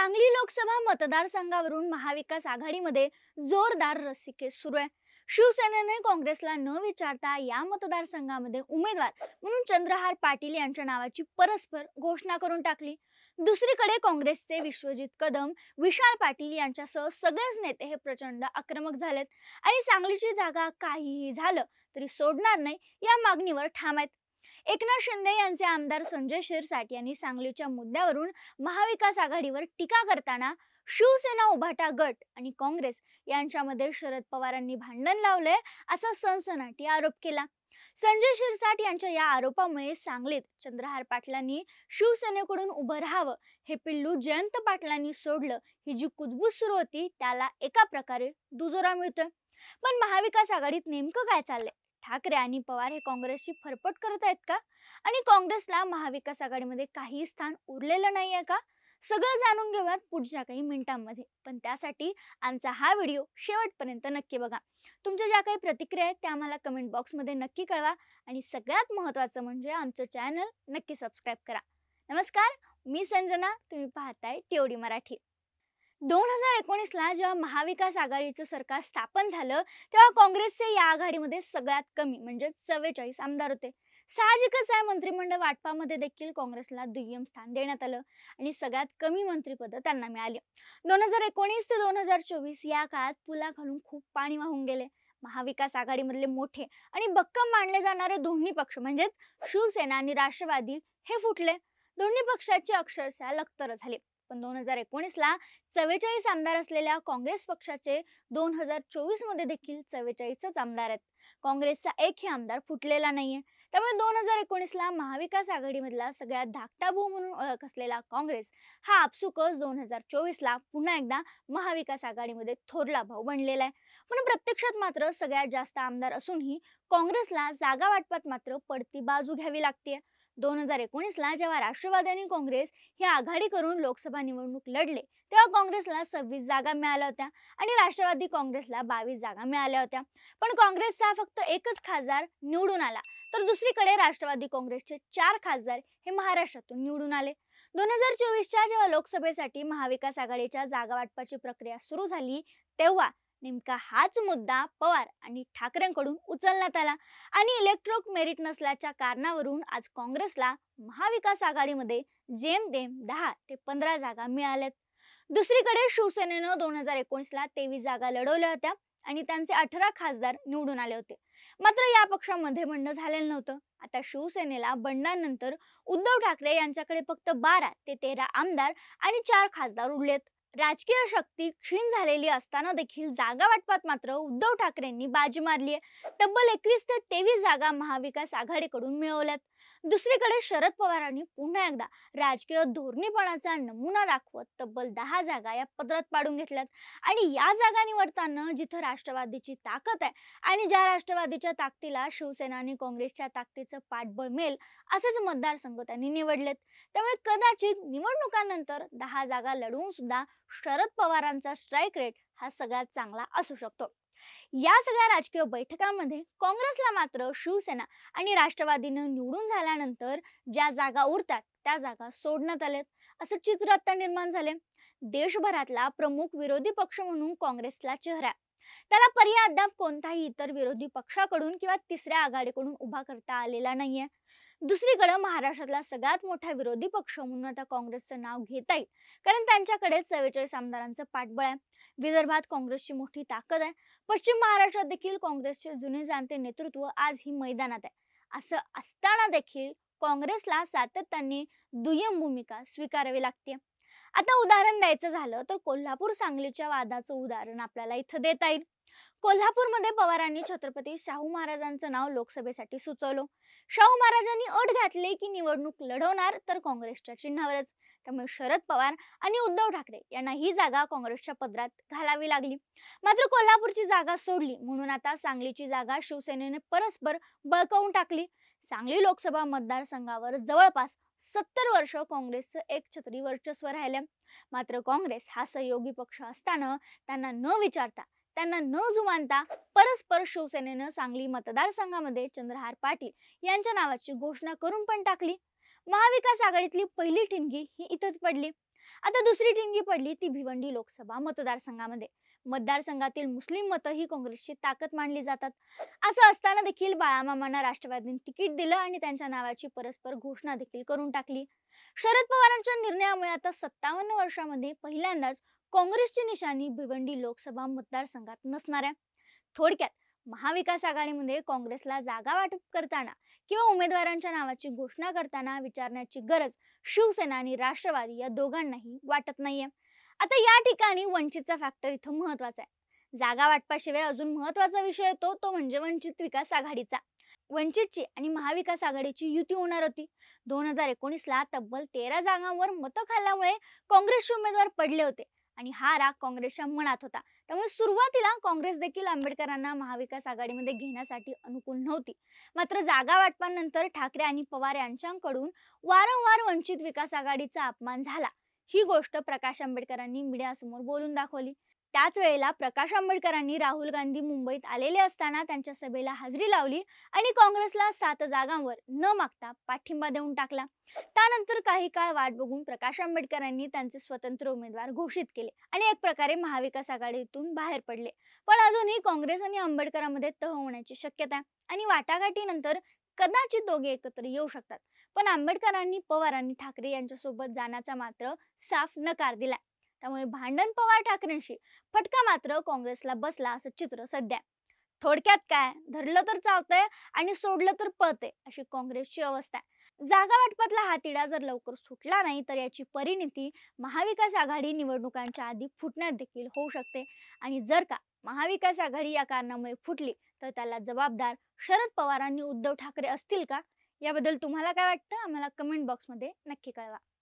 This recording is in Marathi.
सांगली लोकसभा मतदारसंघावरून महाविकास आघाडीमध्ये जोरदार रस्सीखेच सुरू आहे. शिवसेनेने काँग्रेसला न विचारता या मतदारसंघामध्ये उमेदवार म्हणून चंद्रहार पाटील यांच्या नावाची परस्पर घोषणा करून टाकली. दुसरीकडे काँग्रेसचे विश्वजित कदम, विशाल पाटील यांच्यासह सगळेच नेते हे प्रचंड आक्रमक झालेत आणि सांगलीची जागा काहीही झालं तरी सोडणार नाही या मागणीवर ठाम आहेत. एकनाथ शिंदे यांचे आमदार संजय शिरसाट यांनी सांगलीच्या मुद्द्यावरून महाविकास आघाडीवर टीका करताना शिवसेना, उभाटा गट आणि काँग्रेस यांच्यामध्ये शरद पवारांनी भांडण लावले असा सनसनाटी आरोप केला. संजय शिरसाट यांच्या या आरोपामुळे सांगलीत चंद्रहार पाटलांनी शिवसेनेकडून उभं राहावं हे पिल्लू जयंत पाटलांनी सोडलं ही जी कुजबूज सुरू होती त्याला एका प्रकारे दुजोरा मिळतोय. पण महाविकास आघाडीत नेमकं काय चाललंय? ठाकरे आणि पवार हे काँग्रेसची फरफट करत आहेत का? आणि काँग्रेसला महाविकास आघाडीमध्ये काही स्थान उरलेलं नाहीये का? सगळं जाणून घेऊयात पुढच्या काही मिनिटांमध्ये. पण त्यासाठी आमचा हा व्हिडिओ शेवटपर्यंत नक्की बघा. तुमच्या ज्या काही प्रतिक्रिया आहेत त्या आम्हाला कमेंट बॉक्समध्ये नक्की कळवा आणि सगळ्यात महत्त्वाचं म्हणजे आमचं चॅनल नक्की सबस्क्राईब करा. नमस्कार, मी संजना, तुम्ही पाहताय टीओडी मराठी. 2019ला जेव्हा महाविकास आघाडीचं सरकार स्थापन झालं तेव्हा काँग्रेसचे या आघाडीमध्ये सगळ्यात कमी म्हणजे 44 आमदार होते. साहजिकच आहे, मंत्रिमंडळ वाटपामध्ये देखील काँग्रेसला दुय्यम स्थान देण्यात आलं आणि सगळ्यात कमी मंत्रिपद त्यांना मिळाली. 2019 ते 2024 या काळात पुलाखालून खूप पाणी वाहून गेले. महाविकास आघाडीमधले मोठे आणि भक्कम मानले जाणारे दोन्ही पक्ष म्हणजेच शिवसेना आणि राष्ट्रवादी हे फुटले. दोन्ही पक्षाची अक्षरशः लखतर झाली. पण 2019ला 44 आमदार असलेल्या काँग्रेस पक्षाचे 2024 मध्ये देखील 44च आमदार आहेत. काँग्रेसचा एकही आमदार फुटलेला नाहीये. त्यामुळे 2019ला महाविकास आघाडीमधला सगळ्यात धाकटा भाऊ म्हणून ओळख असलेला काँग्रेस हा आपसुकच 2024ला पुन्हा एकदा महाविकास आघाडीमध्ये थोरला भाऊ बनलेला आहे. पण प्रत्यक्षात मात्र सगळ्यात जास्त आमदार असूनही काँग्रेसला जागा वाटपात मात्र पडती बाजू घ्यावी लागते. 2019ला जेव्हा राष्ट्रवादी आणि काँग्रेस हे आघाडी करून लोकसभा निवडणूक लढले तेव्हा काँग्रेसला 26 जागा मिळाल्या होत्या आणि राष्ट्रवादी काँग्रेसला 22 जागा मिळाल्या होत्या. पण काँग्रेसचा फक्त एकच खासदार निवडून आला तर दुसरीकडे राष्ट्रवादी काँग्रेसचे 4 खासदार हे महाराष्ट्रातून निवडून आले. 2024च्या जेव्हा लोकसभेसाठी महाविकास आघाडीच्या जागा वाटपाची प्रक्रिया सुरू झाली तेव्हा नेमका हाच मुद्दा पवार आणि ठाकरेंकडून उचलण्यात आला आणि इलेक्ट्रोक मेरिट नसल्याच्या कारणावरून आज काँग्रेसला महाविकास आघाडीमध्ये जेमतेम 10 ते 15 जागा मिळाल्यात. दुसरीकडे शिवसेनेनं 2019ला 23 जागा लढवल्या होत्या आणि त्यांचे 18 खासदार निवडून आले होते. मात्र या पक्षामध्ये बंड झालेलं नव्हतं. आता शिवसेनेला बंडानंतर उद्धव ठाकरे यांच्याकडे फक्त 12 ते 13 आमदार आणि 4 खासदार उरलेत. राजकीय शक्ती क्षीण झालेली असताना देखील जागा वाटपात मात्र उद्धव ठाकरेंनी बाजी मारली आहे. तब्बल 21 ते 23 जागा महाविकास आघाडीकडून मिळवल्यात. दुसरीकडे शरद पवारांनी पुन्हा एकदा राजकीय धोरणीपणाचा नमुना दाखवत तब्बल 10 जागा या पदरात पाडून घेतल्यात आणि या जागा निवडताना जिथं राष्ट्रवादीची ताकद आहे आणि ज्या राष्ट्रवादीच्या ताकदीला शिवसेना आणि काँग्रेसच्या ताकदीचं पाठबळ मिळेल असेच मतदारसंघ त्यांनी निवडलेत. त्यामुळे कदाचित निवडणुकांनंतर 10 जागा लढवून सुद्धा शरद पवारांचा स्ट्राईक रेट हा सगळ्यात चांगला असू शकतो. या सगळ्या राजकीय बैठकांमध्ये काँग्रेसला मात्र शिवसेना आणि राष्ट्रवादीनं निवडून झाल्यानंतर ज्या जागा उरतात त्या जागा सोडण्यात आल्यात असं चित्र आता निर्माण झाले. देशभरातला प्रमुख विरोधी पक्ष म्हणून काँग्रेसला चेहरा, त्याला पर्याय अद्याप कोणताही इतर विरोधी पक्षाकडून किंवा तिसऱ्या आघाडीकडून उभा करता आलेला नाहीये. दुसरीकडे महाराष्ट्रातला सगळ्यात मोठा विरोधी पक्ष म्हणून आता काँग्रेसचं नाव घेता येईल, कारण त्यांच्याकडे 44 आमदारांचं पाठबळ आहे. विदर्भात काँग्रेसची मोठी ताकद आहे. पश्चिम महाराष्ट्रात देखील काँग्रेसचे जुने जाणते नेतृत्व आजही मैदानात आहे. असं असताना देखील काँग्रेसला सातत्याने दुय्यम भूमिका स्वीकारावी लागते. आता उदाहरण द्यायचं झालं तर कोल्हापूर सांगलीच्या वादाचं उदाहरण आपल्याला इथं देता येईल. कोल्हापूरमध्ये पवारांनी छत्रपती शाहू महाराजांचं नाव लोकसभेसाठी सुचवलं. शाहू महाराजांनी अट घातली की निवडणूक लढवणार तर काँग्रेसच्या चिन्हावरच. त्यामुळे शरद पवार आणि उद्धव ठाकरे यांना ही जागा काँग्रेसच्या पदरात घालावी लागली. मात्र कोल्हापूरची जागा सोडली म्हणून आता सांगलीची जागा शिवसेनेने परस्पर बळकावून टाकली. सांगली लोकसभा मतदारसंघावर जवळपास 70 वर्ष काँग्रेसचं एकछत्री वर्चस्व राहिलं. मात्र काँग्रेस हा सहयोगी पक्ष असताना त्यांना न विचारता, त्यांना न जुमानता परस्पर शिवसेनेनं सांगली मतदारसंघामध्ये चंद्रहार पाटील यांच्या नावाची घोषणा करून पण टाकली. महाविकास आघाडीतली पहिली ठिणगी ही इथंच पडली. आता दुसरी ठिणगी पडली ती भिवंडी लोकसभा मतदारसंघामध्ये. मतदारसंघातील मुस्लिम मतं ही काँग्रेसची ताकद मानली जातात. असं असताना देखील बाळामामांना राष्ट्रवादीने तिकीट दिलं आणि त्यांच्या नावाची परस्पर घोषणा देखील करून टाकली. शरद पवारांच्या निर्णयामुळे आता 57 वर्षांमध्ये पहिल्यांदाच काँग्रेसची निशाणी भिवंडी लोकसभा मतदारसंघात नसणार आहे. थोडक्यात महाविकास आघाडीमध्ये काँग्रेसला जागा वाटप करताना किंवा उमेदवारांच्या नावाची घोषणा करताना विचारण्याची गरज शिवसेना आणि राष्ट्रवादी या दोघांनाही वाटत नाहीये. आता या ठिकाणी वंचितचा फॅक्टर इथं महत्वाचा आहे. जागा वाटपाशिवाय अजून महत्वाचा विषय येतो तो म्हणजे वंचित विकास आघाडीचा. वंचितची आणि महाविकास आघाडीची युती होणार होती. 2019ला तब्बल 13 जागांवर मतं खाल्ल्यामुळे काँग्रेसचे उमेदवार पडले होते आणि हा राग काँग्रेसच्या मनात होता. त्यामुळे सुरुवातीला काँग्रेस देखील आंबेडकरांना महाविकास आघाडीमध्ये घेण्यासाठी अनुकूल नव्हती. मात्र जागा वाटपानंतर ठाकरे आणि पवार यांच्याकडून वारंवार वंचित विकास आघाडीचा अपमान झाला. ही गोष्ट प्रकाश आंबेडकरांनी मीडियासमोर बोलून दाखवली. त्याच वेळेला प्रकाश आंबेडकरांनी राहुल गांधी मुंबईत आलेले असताना त्यांच्या सभेला हजेरी लावली आणि काँग्रेसला 7 जागांवर न मागता पाठिंबा देऊन टाकला. त्यानंतर काही काळ वाट बघून प्रकाश आंबेडकरांनी त्यांचे स्वतंत्र उमेदवार घोषित केले आणि एक प्रकारे महाविकास आघाडीतून बाहेर पडले. पण अजूनही काँग्रेस आणि आंबेडकरांमध्ये तह होण्याची शक्यता आहे आणि वाटाघाटीनंतर कदाचित दोघे एकत्र येऊ शकतात. पण आंबेडकरांनी पवारांनी ठाकरे यांच्यासोबत जाण्याचा मात्र साफ नकार दिलाय. त्यामुळे भांडण पवार ठाकरेंशी, फटका मात्र काँग्रेसला बसला असं चित्र सध्या आहे. थोडक्यात काय, धरलं तर चावतंय आणि सोडलं तर पळतंय अशी काँग्रेसची अवस्था आहे. जागा वाटपातला हा तिढा जर लवकर सुटला नाही तर याची परिणती महाविकास आघाडी निवडणुकांच्या आधी फुटण्यात देखील होऊ शकते. आणि जर का महाविकास आघाडी या कारणामुळे फुटली तर त्याला जबाबदार शरद पवार आणि उद्धव ठाकरे असतील का? याबद्दल तुम्हाला काय वाटतं? आम्हाला कमेंट बॉक्समध्ये नक्की कळवा.